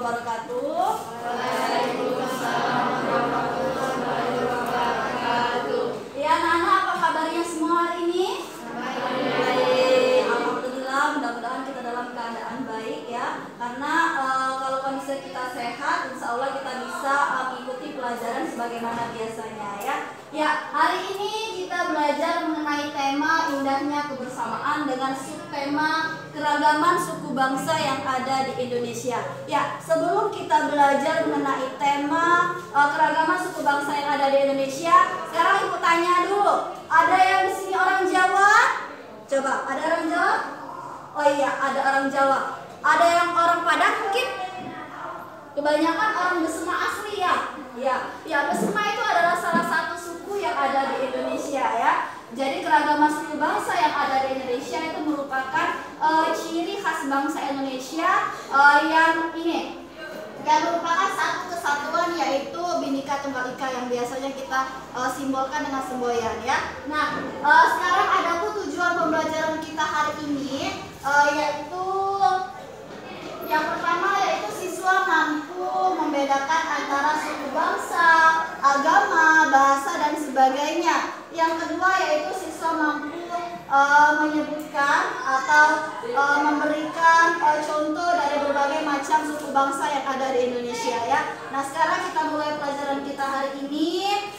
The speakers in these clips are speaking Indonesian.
wabarakatuh. Waalaikumsalam warahmatullahi wabarakatuh. Ya, anak-anak, apa kabarnya semua hari ini? Baik. Alhamdulillah, mudah-mudahan kita dalam keadaan baik ya. Karena kalau kondisi kita sehat, insya Allah kita bisa mengikuti pelajaran sebagaimana biasanya ya. Ya, hari ini kita belajar mengenai tema indahnya kebersamaan dengan subtema keragaman suku bangsa yang ada di Indonesia. Ya, sebelum kita belajar mengenai tema keragaman suku bangsa yang ada di Indonesia, sekarang ibu tanya dulu, ada yang di sini orang Jawa? Coba, ada orang Jawa? Oh iya, ada orang Jawa. Ada yang orang Padang mungkin? Kebanyakan orang Besema asli ya. Ya, Besema itu adalah salah satu suku yang ada di Indonesia ya. Jadi keragaman suku bangsa yang ada di Indonesia itu merupakan ciri khas bangsa Indonesia yang merupakan satu kesatuan, yaitu Bhinneka Tunggal Ika yang biasanya kita simbolkan dengan semboyan ya. Nah, sekarang adapun tujuan pembelajaran kita hari ini yaitu yang pertama yaitu siswa mampu membedakan antara suku bangsa, agama, bahasa dan sebagainya. Yang kedua yaitu siswa mampu menyebutkan atau memberikan contoh dari berbagai macam suku bangsa yang ada di Indonesia ya. Nah, sekarang kita mulai pelajaran kita hari ini,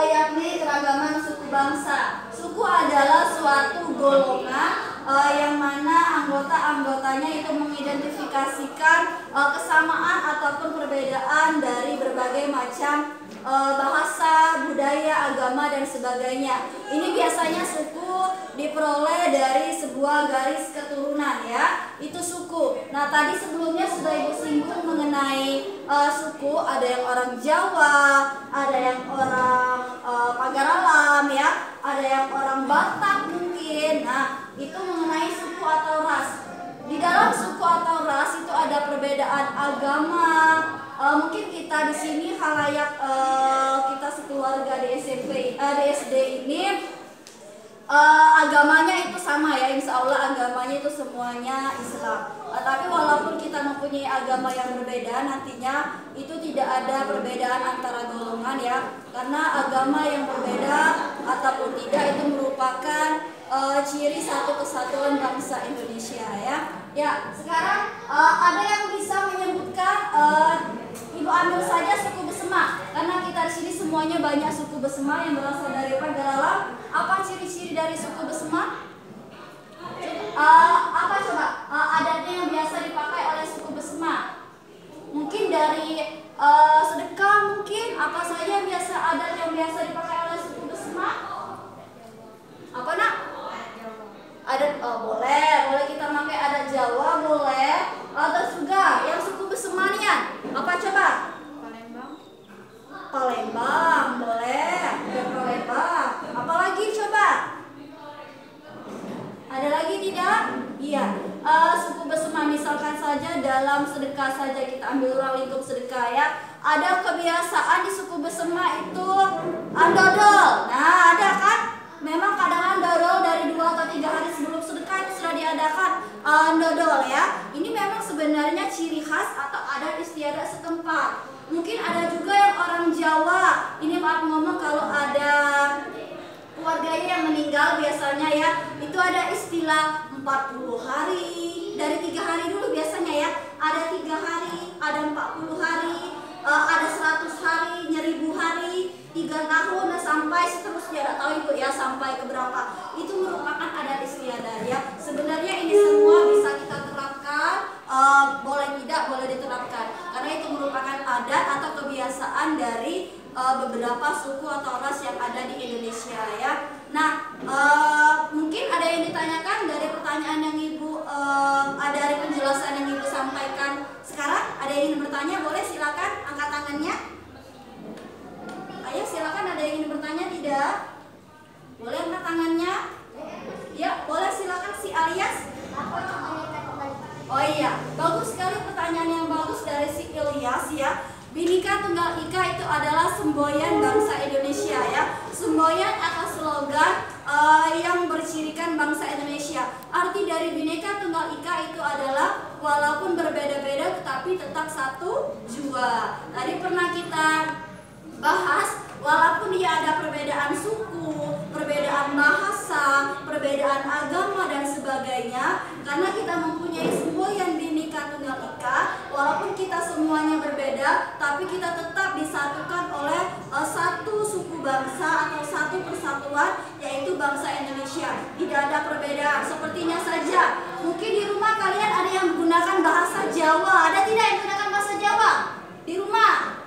yakni keragaman suku bangsa. Suku adalah suatu golongan yang mana anggota-anggotanya itu mengidentifikasikan kesamaan ataupun perbedaan dari berbagai macam bahasa, budaya, agama dan sebagainya. Ini biasanya suku diperoleh dari sebuah garis keturunan ya. Itu suku. Nah, tadi sebelumnya sudah ibu singgung mengenai suku. Ada yang orang Jawa, ada yang orang Pagaralam ya, ada yang orang Batak mungkin. Nah, itu mengenai suku atau ras. Di dalam suku atau ras itu ada perbedaan agama. Mungkin kita di sini khalayak kita sekeluarga di SMP, di SD ini agamanya itu sama ya, insya Allah agamanya itu semuanya Islam. Tapi walaupun kita mempunyai agama yang berbeda, nantinya itu tidak ada perbedaan antara golongan ya, karena agama yang berbeda ataupun tidak itu merupakan ciri satu kesatuan bangsa Indonesia ya. Ya, sekarang ada yang bisa menyebutkan, ibu ambil saja suku Besema, karena kita di sini semuanya banyak suku Besema yang berasal dari Pagaralam. Apa ciri-ciri dari suku Besema? Apa coba adatnya yang biasa dipakai oleh suku Besema? Mungkin dari sedekah, mungkin apa saja biasa adat yang biasa dipakai oleh suku Besema? Apa nak? Adat boleh kita pakai adat Jawa boleh. Terus juga yang suku Besemanian apa coba? Palembang boleh. Palembang. Apalagi coba? Ada lagi tidak? Iya. Suku Besema misalkan saja dalam sedekah saja, kita ambil ruang lingkup sedekah ya. Ada kebiasaan di suku Besema itu dodol. Nah, ada kan? Memang kadang dodol dari 2 atau 3 hari sebelum sedekah itu sudah diadakan dodol ya. Ini memang sebenarnya ciri khas atau adat istiadat setempat. Mungkin ada juga yang orang Jawa. Ini maaf ngomong, kalau ada keluarganya yang meninggal biasanya ya, itu ada istilah 40 hari. Dari 3 hari dulu biasanya ya. Ada 3 hari, ada 40 hari, ada 100 hari, 1000 hari, 3 tahun sampai seterusnya. Tidak tahu ibu ya sampai ke berapa. Itu merupakan adat istiadat ya. Sebenarnya ini semua bisa kita terapkan, boleh tidak boleh diterapkan, karena itu merupakan adat atau kebiasaan dari beberapa suku atau ras yang ada di Indonesia ya. Nah, mungkin ada yang ditanyakan dari pertanyaan yang ibu, dari penjelasan yang ibu sampaikan sekarang. Ada yang ingin bertanya, boleh silakan angkat tangannya. Ayo silakan, ada yang ingin bertanya tidak? Boleh angkat tangannya? Ya, boleh silakan si Alias. Oh iya, bagus sekali pertanyaan yang bagus dari si Ilyas ya. Bhinneka Tunggal Ika itu adalah semboyan bangsa Indonesia ya. Semboyan atau slogan yang bercirikan bangsa Indonesia. Arti dari Bhinneka Tunggal Ika itu adalah walaupun berbeda-beda tetapi Joshua. Tadi pernah kita bahas, walaupun dia ada perbedaan suku, perbedaan bahasa, perbedaan agama dan sebagainya, karena kita mempunyai semboyan Bhinneka Tunggal Ika, walaupun kita semuanya berbeda, tapi kita tetap disatukan oleh satu suku bangsa atau satu persatuan, yaitu bangsa Indonesia. Tidak ada perbedaan. Sepertinya saja, mungkin di rumah kalian ada yang menggunakan bahasa Jawa, ada tidak yang menggunakan bahasa Jawa di rumah?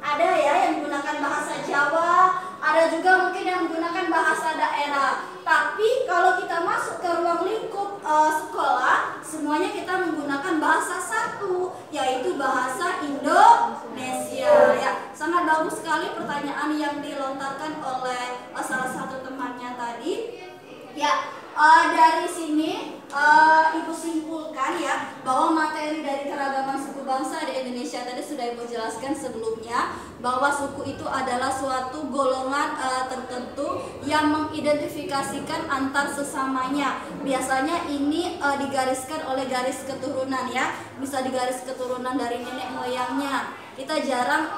Ada ya yang menggunakan bahasa Jawa, ada juga mungkin yang menggunakan bahasa daerah. Tapi kalau kita masuk ke ruang lingkup sekolah, semuanya kita menggunakan bahasa satu, yaitu bahasa Indonesia. Ya, sangat bagus sekali pertanyaan yang dilontarkan oleh salah satu temannya tadi. Ya, dari sini Ibu simpulkan ya bahwa materi dari keragaman suku bangsa di Indonesia tadi sudah Ibu jelaskan sebelumnya, bahwa suku itu adalah suatu golongan tertentu yang mengidentifikasikan antar sesamanya. Biasanya ini digariskan oleh garis keturunan ya, bisa digaris keturunan dari nenek moyangnya. Kita jarang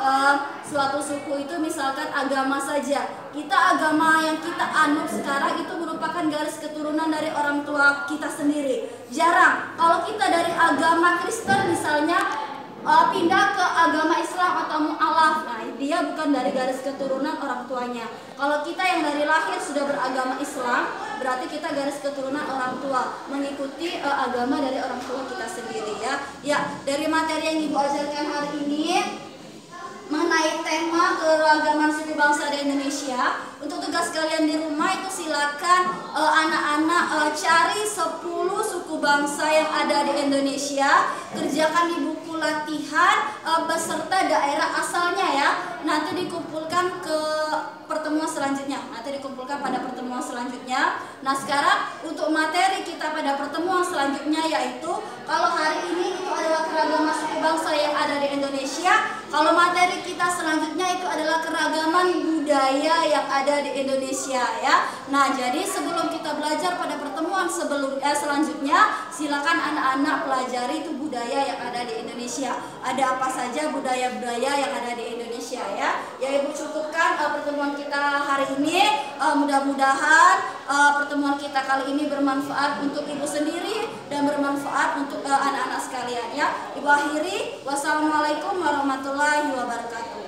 suatu suku itu misalkan agama saja. Kita agama yang kita anut sekarang itu merupakan garis keturunan dari orang tua kita sendiri. Jarang. Kalau kita dari agama Kristen misalnya pindah ke agama Islam atau mu'alaf, nah dia bukan dari garis keturunan orang tuanya. Kalau kita yang dari lahir sudah beragama Islam, berarti kita garis keturunan orang tua, mengikuti agama dari orang tua kita sendiri ya. Ya, dari materi yang Ibu ajarkan hari ini mengenai tema keragaman suku bangsa di Indonesia, untuk tugas kalian di rumah itu silakan anak-anak cari 10 suku bangsa yang ada di Indonesia, kerjakan di buku latihan beserta daerah asalnya ya. Nanti dikumpulkan ke pertemuan selanjutnya. Pada pertemuan selanjutnya. Nah, sekarang untuk materi kita pada pertemuan selanjutnya, yaitu kalau hari ini itu adalah keragaman suku bangsa yang ada di Indonesia. Kalau materi kita selanjutnya itu adalah keragaman budaya yang ada di Indonesia ya. Nah, jadi sebelum kita belajar pada pertemuan selanjutnya, silakan anak-anak pelajari itu budaya yang ada di Indonesia. Ada apa saja budaya-budaya yang ada di Indonesia ya. Ya, Ibu cukupkan pertemuan kita hari ini. Mudah-mudahan pertemuan kita kali ini bermanfaat untuk Ibu sendiri dan bermanfaat untuk anak-anak sekalian ya. Ibu akhiri, wassalamualaikum warahmatullahi wabarakatuh.